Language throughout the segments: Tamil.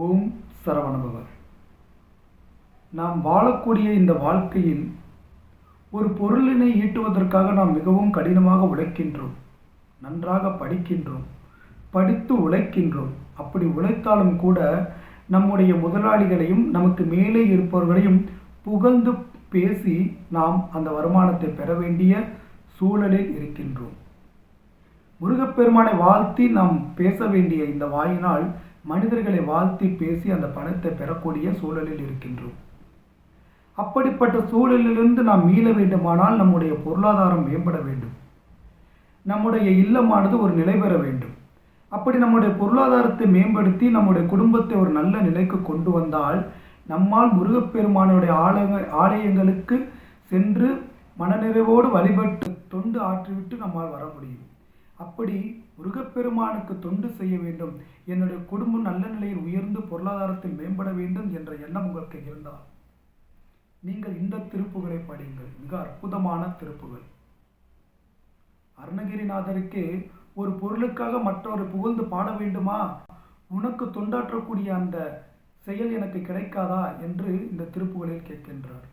ஓம் சரவணபவ. நாம் வாழக்கூடிய இந்த வாழ்க்கையில் ஒரு பொருளினை ஈட்டுவதற்காக நாம் மிகவும் கடினமாக உழைக்கின்றோம், நன்றாக படிக்கின்றோம், படித்து உழைக்கின்றோம். அப்படி உழைத்தாலும் கூட நம்முடைய முதலாளிகளையும் நமக்கு மேலே இருப்பவர்களையும் புகழ்ந்து பேசி நாம் அந்த வருமானத்தை பெற வேண்டிய சூழலில் இருக்கின்றோம். முருகப்பெருமானை வாழ்த்தி நாம் பேச வேண்டிய இந்த வாயினால் மனிதர்களை வாழ்த்தி பேசி அந்த பணத்தை பெறக்கூடிய சூழலில் இருக்கின்றோம். அப்படிப்பட்ட சூழலிலிருந்து நாம் மீள வேண்டுமானால் நம்முடைய பொருளாதாரம் மேம்பட வேண்டும், நம்முடைய இல்லமானது ஒரு நிலை பெற வேண்டும். அப்படி நம்முடைய பொருளாதாரத்தை மேம்படுத்தி நம்முடைய குடும்பத்தை ஒரு நல்ல நிலைக்கு கொண்டு வந்தால் நம்மால் முருகப்பெருமானுடைய ஆலயங்களுக்கு சென்று மனநிறைவோடு வழிபட்டு தொண்டு ஆற்றிவிட்டு நம்மால் வர முடியும். அப்படி முருகப்பெருமானுக்கு தொண்டு செய்ய வேண்டும், என்னுடைய குடும்பம் நல்ல நிலையில் உயர்ந்து பொருளாதாரத்தில் மேம்பட வேண்டும் என்ற எண்ணம் உங்களுக்கு இருந்தால் நீங்கள் இந்த திருப்புகளை படியுங்கள். மிக அற்புதமான திருப்புகள். அருணகிரிநாதருக்கே ஒரு பொருளுக்காக மற்றொரு புகழ்ந்து பாட வேண்டுமா, உனக்கு தொண்டாற்றக்கூடிய அந்த செயல் எனக்கு கிடைக்காதா என்று இந்த திருப்புகளில் கேட்கின்றார்.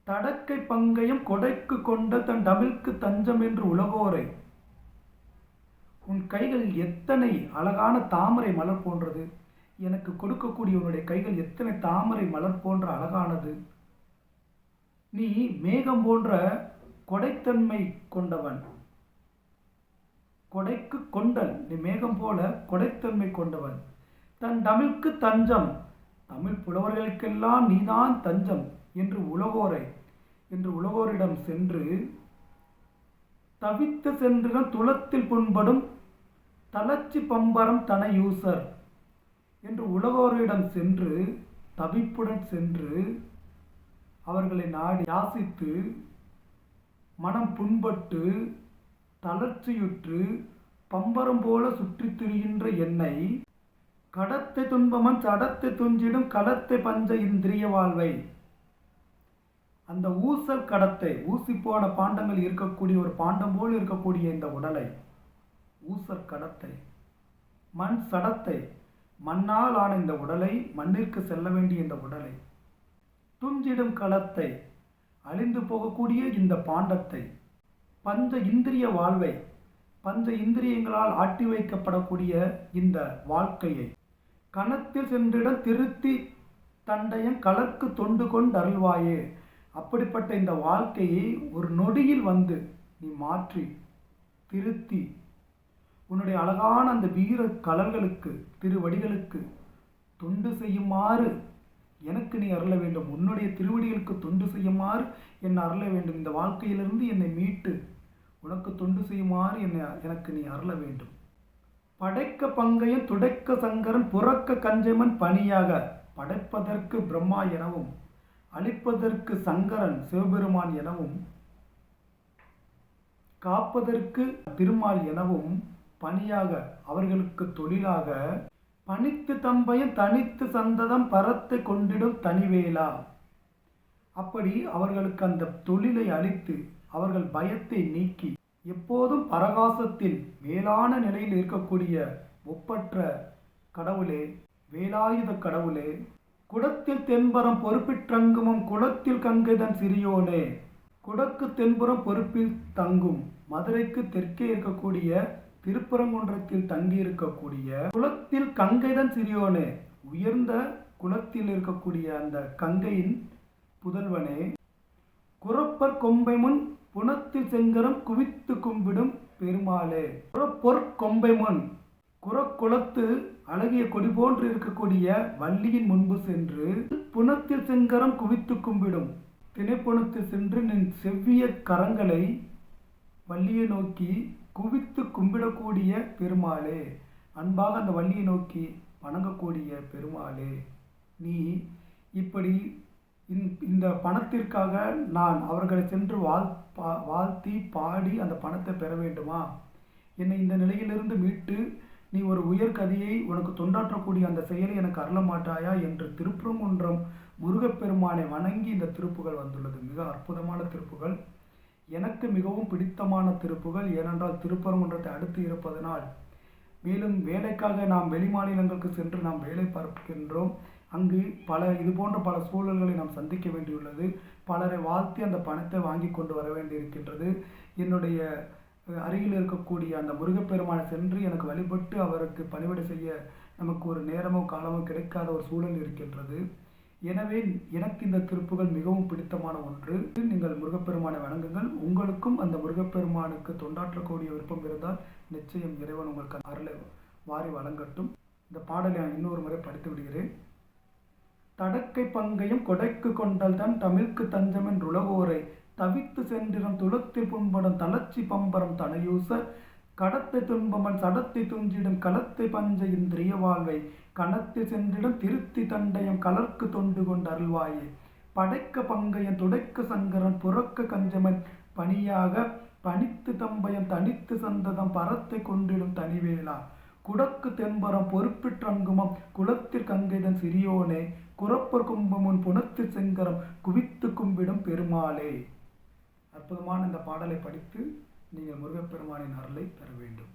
தடக்கை பங்கயம் கொடைக்கு கொண்ட தன் டபிள்க்கு தஞ்சம் என்று உலகோரை, உன் கைகள் எத்தனை அழகான தாமரை மலர் போன்றது, எனக்கு கொடுக்கக்கூடிய உன்னுடைய கைகள் எத்தனை தாமரை மலர் போன்ற அழகானது, நீ மேகம் போன்ற கொடைத்தன்மை கொண்டவன், கொடைக்கு கொண்டல், நீ மேகம் போல கொடைத்தன்மை கொண்டவன், தன் தமிழுக்கு தஞ்சம், தமிழ் புலவர்களுக்கெல்லாம் நீதான் தஞ்சம் என்று உலகோரிடம் சென்று தவித்து சென்று துளத்தில் புண்படும் தளர்ச்சி பம்பரம் தனையூசர் என்று உலகோரிடம் சென்று தவிப்புடன் சென்று அவர்களை நாடி யாசித்து மனம் புண்பட்டு தளர்ச்சியுற்று பம்பரம் போல சுற்றித் திரிகின்ற என்னை கடத்தை துன்பமன் சடத்தை துஞ்சிடும் களத்தை பஞ்ச இந்திரிய வாழ்வை, அந்த ஊசல் கடத்தை, ஊசி போன பாண்டங்கள் இருக்கக்கூடிய ஒரு பாண்டம் போல் இருக்கக்கூடிய இந்த உடலை, ஊசல் கடத்தை, மண் சடத்தை, மண்ணால் ஆன இந்த உடலை, மண்ணிற்கு செல்ல வேண்டிய இந்த உடலை, துஞ்சிடும் களத்தை, அழிந்து போகக்கூடிய இந்த பாண்டத்தை, பஞ்ச இந்திரிய வாழ்வை, பஞ்ச இந்திரியங்களால் ஆட்டி வைக்கப்படக்கூடிய இந்த வாழ்க்கையை, கணத்தில் சென்றிடம் திருத்தி தண்டையன் கலர்க்கு தொண்டு கொண்டு அருள்வாயே, அப்படிப்பட்ட இந்த வாழ்க்கையை ஒரு நொடியில் வந்து நீ மாற்றி திருத்தி உன்னுடைய அழகான அந்த வீர கலர்களுக்கு திருவடிகளுக்கு தொண்டு செய்யுமாறு எனக்கு நீ அருள வேண்டும், உன்னுடைய திருவடிகளுக்கு தொண்டு செய்யுமாறு என்னை அருள வேண்டும், இந்த வாழ்க்கையிலிருந்து என்னை மீட்டு உனக்கு தொண்டு செய்யுமாறு எனக்கு நீ அருள வேண்டும். படைக்க பங்கையும் துடைக்க சங்கரன் புறக்க கஞ்சமன் பணியாக, படைப்பதற்கு பிரம்மா எனவும் அழிப்பதற்கு சங்கரன் சிவபெருமான் எனவும் காப்பதற்கு திருமால் எனவும் பணியாக அவர்களுக்கு தொழிலாக பணித்து தம்பையும் தனித்து சந்ததம் பரத்தை கொண்டிடும் தனிவேலா, அப்படி அவர்களுக்கு அந்த தொழிலை அளித்து அவர்கள் பயத்தை நீக்கி எப்போதும் பரகாசத்தில் மேலான நிலையில் இருக்கக்கூடிய ஒப்பற்ற கடவுளே, வேலாயுத கடவுளே, குடத்தில் தென்புறம் பொறுப்பிற்றங்குமும் குளத்தில் கங்கைதன் சிறியோனே, குடக்கு தென்புறம் பொறுப்பில் தங்கும் மதுரைக்கு தெற்கே இருக்கக்கூடிய திருப்பரங்குன்றத்தில் தங்கி இருக்கக்கூடிய குளத்தில் கங்கைதன் சிறியோனே, உயர்ந்த குளத்தில் இருக்கக்கூடிய அந்த கங்கையின் புதல்வனே, குறப்பர் கொம்பை முன் புனத்தில் செங்கரம் குவித்து கும்பிடும் பெருமாளே, குறப்பொற் கொம்பை முன் குறக்குளத்து அழகிய கொடி போன்று இருக்கக்கூடிய வள்ளியின் முன்பு சென்று புனத்தில் செங்கரம் குவித்து கும்பிடும், திணைப்புணத்தில் சென்று நின் செவ்விய கரங்களை வள்ளியை நோக்கி குவித்து கும்பிடக்கூடிய பெருமாளே, அன்பாக அந்த வள்ளியை நோக்கி வணங்கக்கூடிய பெருமாளே, நீ இப்படி இந்த பணத்திற்காக நான் அவர்களை சென்று வாழ்த்தி பாடி அந்த பணத்தை பெற வேண்டுமா, என்னை இந்த நிலையிலிருந்து மீட்டு நீ ஒரு உயர்கதியை உனக்கு தொண்டாற்றக்கூடிய அந்த செயலை எனக்கு அருள மாட்டாயா என்று திருப்பரங்குன்றம் முருகப்பெருமானை வணங்கி இந்த திருப்புகள் வந்துள்ளது. மிக அற்புதமான திருப்புகள், எனக்கு மிகவும் பிடித்தமான திருப்புகள். ஏனென்றால் திருப்பரங்குன்றத்தை அடுத்து இருப்பதனால் மேலும் வேலைக்காக நாம் வெளி மாநிலங்களுக்கு சென்று நாம் வேலை பார்க்கின்றோம். அங்கு இது போன்ற பல சூழல்களை நாம் சந்திக்க வேண்டியுள்ளது. பலரை வாழ்த்தி அந்த பணத்தை வாங்கி கொண்டு வர வேண்டியிருக்கின்றது. என்னுடைய அருகில் இருக்கக்கூடிய அந்த முருகப்பெருமானை சென்று எனக்கு வழிபட்டு அவருக்கு பணிவிடை செய்ய நமக்கு ஒரு நேரமோ காலமோ கிடைக்காத ஒரு சூழல் இருக்கின்றது. எனவே எனக்கு இந்த திருப்புகள் மிகவும் பிடித்தமான ஒன்று. நீங்கள் முருகப்பெருமானை வணங்குங்கள். உங்களுக்கும் அந்த முருகப்பெருமானுக்கு தொண்டாற்றக்கூடிய விருப்பம் இருந்தால் நிச்சயம் இறைவன் உங்களுக்கு அருளை வாரி வழங்கட்டும். இந்த பாடலை நான் இன்னொரு முறை படித்து விடுகிறேன். தடக்கை பங்கையும் கொடைக்கு கொண்டல் தன் தமிழ்க்கு தஞ்சம் என்றுலகோரை தவித்து சென்றிடம் துளத்தில் புண்படும் தளர்ச்சி பம்பரம் தனையூச கடத்தை துன்பமன் சடத்தை துஞ்சிடும் களத்தை பஞ்ச இந்திரிய வாழ்வை கணத்தில் சென்றிடம் திருத்தி தண்டயம் கலர்க்கு தொண்டு கொண்டு அருள்வாயே படைக்க பங்கையன் துடைக்க சங்கரன் புறக்க கஞ்சமன் பணியாக பணித்து தம்பயம் தனித்து சந்ததம் பரத்தை கொண்டிடும் தனிவேளா குடக்கு தென்பரம் பொறுப்பிற்றங்குமம் குலத்திற் கங்கைதன் சிறியோனே குறப்பர் கும்பமுன் புனத்தில் செங்கரம் குவித்து கும்பிடும் பெருமாளே. அற்புதமான இந்த பாடலை படித்து நீங்கள் முருகப்பெருமானின் அருளை பெற வேண்டும்.